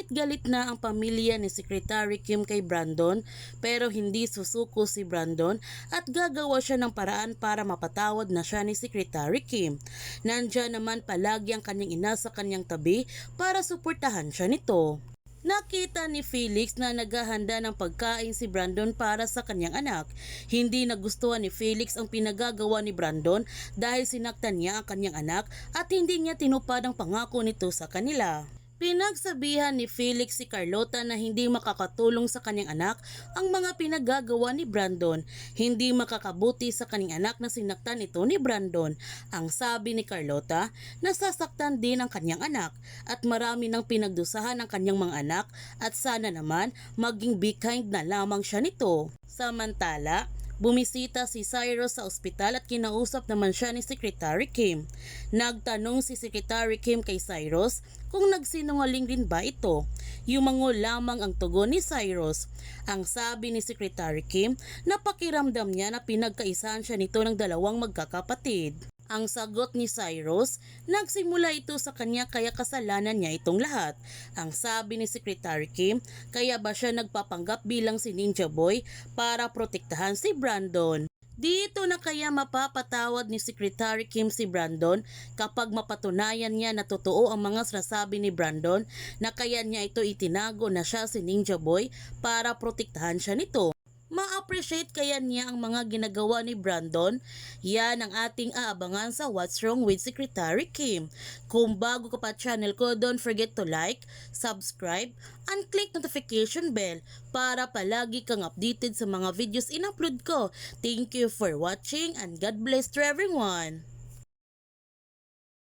Galit na ang pamilya ni Secretary Kim kay Brandon pero hindi susuko si Brandon at gagawa siya ng paraan para mapatawad na siya ni Secretary Kim. Nandiyan naman palagi ang kanyang ina sa kanyang tabi para suportahan siya nito. Nakita ni Felix na naghahanda ng pagkain si Brandon para sa kanyang anak. Hindi nagustuhan ni Felix ang pinagagawa ni Brandon dahil sinaktan niya ang kanyang anak at hindi niya tinupad ang pangako nito sa kanila. Pinagsabihan ni Felix si Carlota na hindi makakatulong sa kanyang anak ang mga pinagagawa ni Brandon. Hindi makakabuti sa kanyang anak na sinaktan ito ni Brandon. Ang sabi ni Carlota, nasasaktan din ang kanyang anak at marami nang pinagdusahan ang kanyang mga anak at sana naman maging be kind na lamang siya nito. Samantala, bumisita si Cyrus sa ospital at kinausap naman siya ni Secretary Kim. Nagtanong si Secretary Kim kay Cyrus kung nagsinungaling din ba ito. Yumango lamang ang tugon ni Cyrus. Ang sabi ni Secretary Kim na pakiramdam niya na pinagkaisahan siya nito ng dalawang magkakapatid. Ang sagot ni Cyrus, nagsimula ito sa kanya kaya kasalanan niya itong lahat. Ang sabi ni Secretary Kim, kaya ba siya nagpapanggap bilang si Ninja Boy para protektahan si Brandon? Dito na kaya mapapatawad ni Secretary Kim si Brandon kapag mapatunayan niya na totoo ang mga sinasabi ni Brandon na kaya niya ito itinago na siya si Ninja Boy para protektahan siya nito. Ma-appreciate kaya niya ang mga ginagawa ni Brandon? Yan ang ating aabangan sa What's Wrong with Secretary Kim. Kung bago ka pa channel ko, don't forget to like, subscribe, and click notification bell para palagi kang updated sa mga videos in-upload ko. Thank you for watching and God bless to everyone!